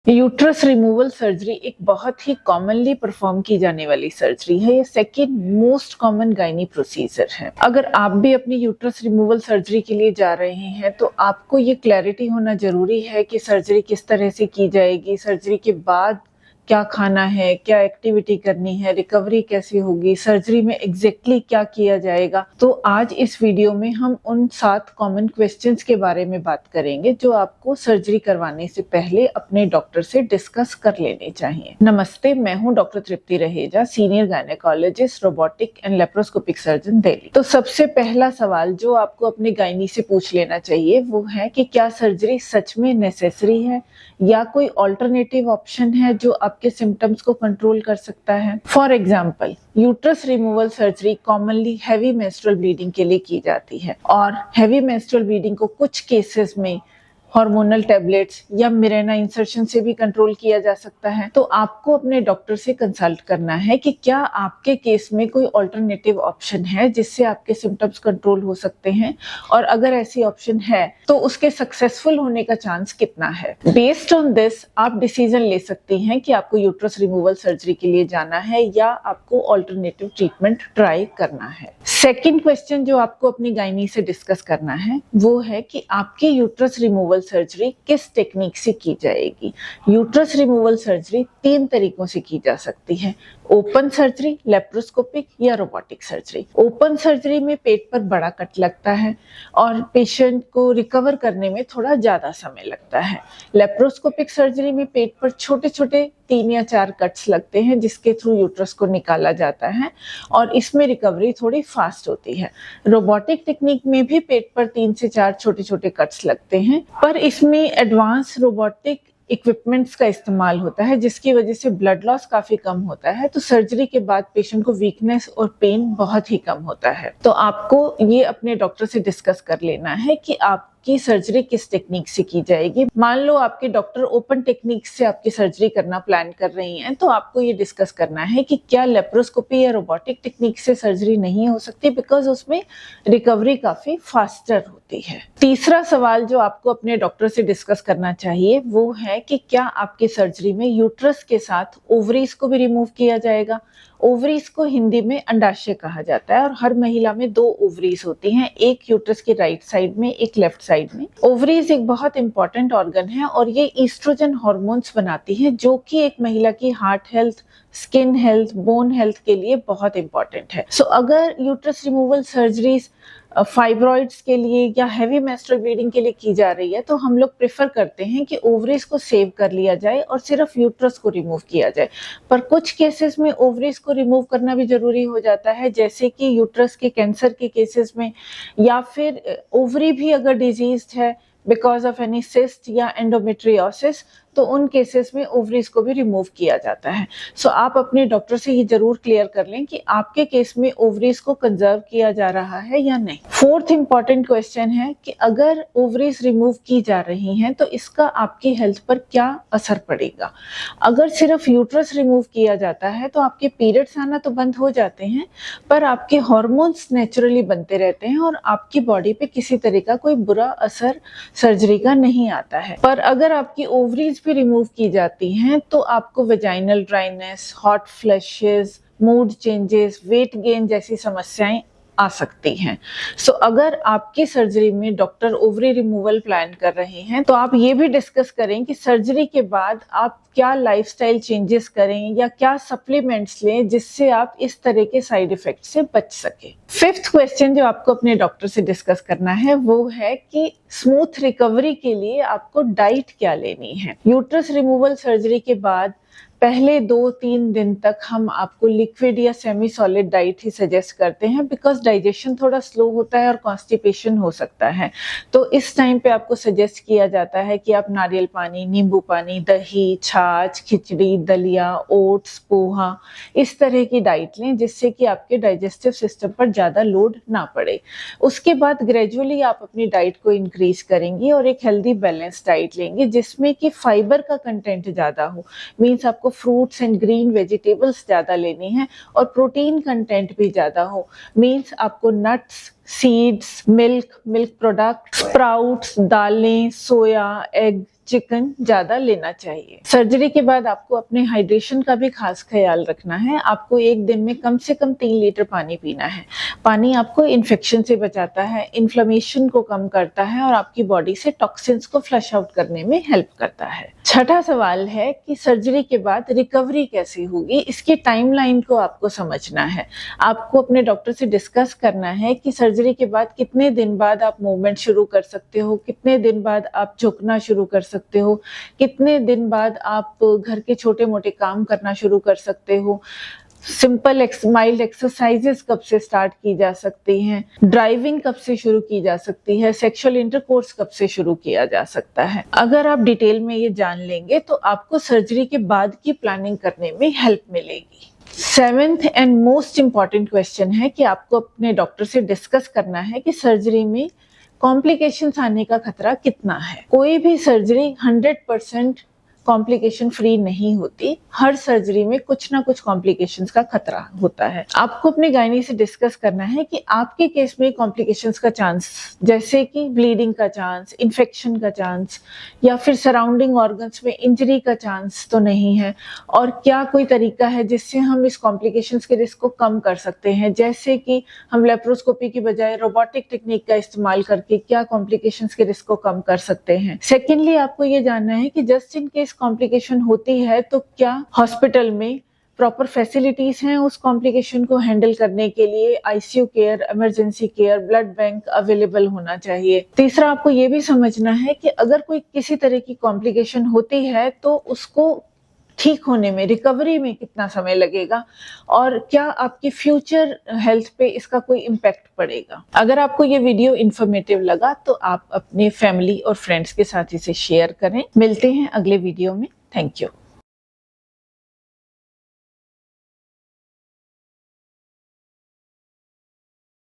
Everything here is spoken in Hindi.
यूट्रस रिमूवल सर्जरी एक बहुत ही कॉमनली परफॉर्म की जाने वाली सर्जरी है। ये second most common gynae procedure है। अगर आप भी अपनी यूट्रस रिमूवल सर्जरी के लिए जा रहे हैं तो आपको ये क्लैरिटी होना जरूरी है कि सर्जरी किस तरह से की जाएगी, सर्जरी के बाद क्या खाना है, क्या एक्टिविटी करनी है, रिकवरी कैसे होगी, सर्जरी में एग्जैक्टली क्या किया जाएगा। तो आज इस वीडियो में हम उन 7 कॉमन क्वेश्चंस के बारे में बात करेंगे जो आपको सर्जरी करवाने से पहले अपने डॉक्टर से डिस्कस कर लेने चाहिए। नमस्ते, मैं हूं doctor Tripti Raheja, senior gynaecologist, robotic and laparoscopic surgeon, Delhi. तो सबसे पहला सवाल जो आपको अपने गायनी से पूछ लेना चाहिए वो है कि क्या सर्जरी सच में नेसेसरी है या कोई ऑल्टरनेटिव ऑप्शन है जो आपके सिम्टम्स को कंट्रोल कर सकता है। For example, uterus removal surgery commonly heavy menstrual bleeding के लिए की जाती है और हैवी मेंस्ट्रुअल ब्लीडिंग को कुछ केसेस में हार्मोनल टैबलेट्स या मिरेना इंसर्शन से भी कंट्रोल किया जा सकता है। तो आपको अपने डॉक्टर से कंसल्ट करना है कि क्या आपके केस में कोई ऑल्टरनेटिव ऑप्शन है जिससे आपके सिम्टम्स कंट्रोल हो सकते हैं, और अगर ऐसी ऑप्शन है तो उसके सक्सेसफुल होने का चांस कितना है। बेस्ड ऑन दिस आप डिसीजन ले सकती हैं कि आपको यूट्रस रिमूवल सर्जरी के लिए जाना है या आपको ऑल्टरनेटिव ट्रीटमेंट ट्राई करना है। सेकेंड क्वेश्चन जो आपको अपनी गायनी से डिस्कस करना है वो है कि आपकी यूट्रस रिमूवल सर्जरी किस टेक्निक से की जाएगी। यूट्रस रिमूवल सर्जरी 3 तरीकों से की जा सकती है: ओपन सर्जरी, लेप्रोस्कोपिक या रोबोटिक सर्जरी। ओपन सर्जरी में पेट पर बड़ा कट लगता है और पेशेंट को रिकवर करने में थोड़ा ज्यादा समय लगता है। लेप्रोस्कोपिक सर्जरी में पेट पर छोटे छोटे 3 या 4 कट्स लगते हैं जिसके थ्रू यूट्रस को निकाला जाता है और इसमें रिकवरी थोड़ी फास्ट होती है। रोबोटिक टेक्निक में भी पेट पर 3 से 4 छोटे छोटे कट्स लगते हैं, पर इसमें एडवांस रोबोटिक इक्विपमेंट्स का इस्तेमाल होता है जिसकी वजह से ब्लड लॉस काफी कम होता है। तो सर्जरी के बाद पेशेंट को वीकनेस और पेन बहुत ही कम होता है। तो आपको ये अपने डॉक्टर से डिस्कस कर लेना है कि आपकी सर्जरी किस टेक्निक से की जाएगी। मान लो आपके डॉक्टर ओपन टेक्निक से आपकी सर्जरी करना प्लान कर रही हैं, तो आपको ये डिस्कस करना है कि क्या लेप्रोस्कोपी या रोबोटिक टेक्निक से सर्जरी नहीं हो सकती, बिकॉज उसमें रिकवरी काफी फास्टर होती है। तीसरा सवाल जो आपको अपने डॉक्टर से डिस्कस करना चाहिए वो है कि क्या आपकी सर्जरी में यूट्रस के साथ ओवरीज को भी रिमूव किया जाएगा। ओवरीज को हिंदी में अंडाशय कहा जाता है और हर महिला में 2 ओवरीज होती हैं, एक यूट्रस के राइट साइड में, एक लेफ्ट साइड में। ओवरीज एक बहुत इंपॉर्टेंट ऑर्गन है और ये ईस्ट्रोजन हार्मोन्स बनाती है जो कि एक महिला की heart health, skin health, bone health के लिए बहुत इंपॉर्टेंट है। सो अगर यूट्रस रिमूवल सर्जरीज फाइब्रॉइड्स के लिए या हैवी मेंस्ट्रुअल ब्लीडिंग के लिए की जा रही है तो हम लोग प्रेफर करते हैं कि ओवरीज को सेव कर लिया जाए और सिर्फ यूट्रस को रिमूव किया जाए। पर कुछ केसेस में ओवरीज को रिमूव करना भी जरूरी हो जाता है, जैसे कि यूट्रस के कैंसर के केसेस में, या फिर ओवरी भी अगर डिजीज्ड है बिकॉज ऑफ एनी सिस्ट या एंडोमेट्रियोसिस, तो उन केसेस में ओवरीज को भी रिमूव किया जाता है। सो आप अपने डॉक्टर से ये जरूर क्लियर कर लें कि आपके केस में ओवरीज को कंजर्व किया जा रहा है या नहीं। फोर्थ इंपॉर्टेंट क्वेश्चन है कि अगर ओवरीज रिमूव की जा रही हैं तो इसका आपकी हेल्थ पर क्या असर पड़ेगा। अगर सिर्फ यूट्रस रिमूव किया जाता है तो आपके पीरियड्स आना तो बंद हो जाते हैं, पर आपके हार्मोन्स नेचुरली बनते रहते हैं और आपकी बॉडी पे किसी तरह का कोई बुरा असर सर्जरी का नहीं आता है। पर अगर आपकी ओवरीज भी रिमूव की जाती हैं तो आपको vaginal dryness, hot flashes, mood changes, weight gain जैसी समस्याएं आ सकती हैं। सो अगर आपकी सर्जरी में डॉक्टर ओवरी रिमूवल प्लान कर रहे हैं तो आप ये भी डिस्कस करें कि सर्जरी के बाद आप क्या लाइफस्टाइल चेंजेस करें या क्या सप्लीमेंट्स लें जिससे आप इस तरह के साइड इफेक्ट से बच सके। फिफ्थ क्वेश्चन जो आपको अपने डॉक्टर से डिस्कस करना है वो है कि स्मूथ रिकवरी के लिए आपको डाइट क्या लेनी है। यूट्रस रिमूवल सर्जरी के बाद पहले 2-3 दिन तक हम आपको लिक्विड या सेमी सॉलिड डाइट ही सजेस्ट करते हैं, बिकॉज डाइजेशन थोड़ा स्लो होता है और कॉन्स्टिपेशन हो सकता है। तो इस टाइम पे आपको सजेस्ट किया जाता है कि आप नारियल पानी, नींबू पानी, दही, छाछ, खिचड़ी, दलिया, ओट्स, पोहा, इस तरह की डाइट लें जिससे कि आपके डाइजेस्टिव सिस्टम पर ज़्यादा लोड ना पड़े। उसके बाद ग्रेजुअली आप अपनी डाइट को इंक्रीज करेंगी और एक हेल्दी बैलेंस डाइट लेंगे जिसमें कि फाइबर का कंटेंट ज़्यादा हो। मीन्स आपको फ्रूट्स एंड ग्रीन वेजिटेबल्स ज्यादा लेनी है और प्रोटीन कंटेंट भी ज्यादा हो। मीन्स आपको nuts, seeds, milk product, sprouts, दालें, सोया, एग, चिकन ज्यादा लेना चाहिए। सर्जरी के बाद आपको अपने हाइड्रेशन का भी खास ख्याल रखना है। आपको एक दिन में कम से कम 3 लीटर पानी पीना है। पानी आपको इन्फेक्शन से बचाता है, इन्फ्लेमेशन को कम करता है और आपकी बॉडी से टॉक्सिन्स को फ्लश आउट करने में हेल्प करता है। छठा सवाल है कि सर्जरी के बाद रिकवरी कैसे होगी, इसकी टाइमलाइन को आपको समझना है। आपको अपने डॉक्टर से डिस्कस करना है कि सर्जरी के बाद कितने दिन बाद आप मूवमेंट शुरू कर सकते हो, कितने दिन बाद आप झुकना शुरू कर सकते हो, कितने दिन बाद आप घर के छोटे मोटे काम करना शुरू कर सकते हो, सिंपल माइल्ड एक्सरसाइजेस कब से स्टार्ट की जा सकती हैं, ड्राइविंग कब से शुरू की जा सकती है, सेक्सुअल इंटरकोर्स कब से शुरू किया जा सकता है। अगर आप डिटेल में ये जान लेंगे तो आपको सर्जरी के बाद की प्लानिंग करने में हेल्प मिलेगी। 7th and most important question है कि आपको अपने डॉक्टर से डिस्कस करना है कि सर्जरी में कॉम्प्लिकेशंस आने का खतरा कितना है। कोई भी सर्जरी 100% कॉम्प्लिकेशन फ्री नहीं होती। हर सर्जरी में कुछ ना कुछ कॉम्प्लिकेशंस का खतरा होता है। आपको अपने गायनी से डिस्कस करना है कि आपके केस में कॉम्प्लिकेशंस का चांस, जैसे कि ब्लीडिंग का चांस, इन्फेक्शन का चांस या फिर सराउंडिंग ऑर्गन्स में इंजरी का चांस तो नहीं है, और क्या कोई तरीका है जिससे हम इस कॉम्प्लिकेशंस के रिस्क को कम कर सकते हैं, जैसे कि हम लेप्रोस्कोपी की बजाय रोबोटिक टेक्निक का इस्तेमाल करके क्या कॉम्प्लिकेशंस के रिस्क को कम कर सकते हैं। सेकेंडली, आपको ये जानना है कि जस्ट इन केस कॉम्प्लिकेशन होती है तो क्या हॉस्पिटल में प्रॉपर फैसिलिटीज हैं उस कॉम्प्लिकेशन को हैंडल करने के लिए। ICU care, emergency care, blood bank available होना चाहिए। तीसरा, आपको ये भी समझना है कि अगर कोई किसी तरह की कॉम्प्लिकेशन होती है तो उसको ठीक होने में, रिकवरी में कितना समय लगेगा और क्या आपकी फ्यूचर हेल्थ पे इसका कोई इम्पैक्ट पड़ेगा। अगर आपको ये वीडियो इंफॉर्मेटिव लगा तो आप अपने फैमिली और फ्रेंड्स के साथ इसे शेयर करें। मिलते हैं अगले वीडियो में। Thank you.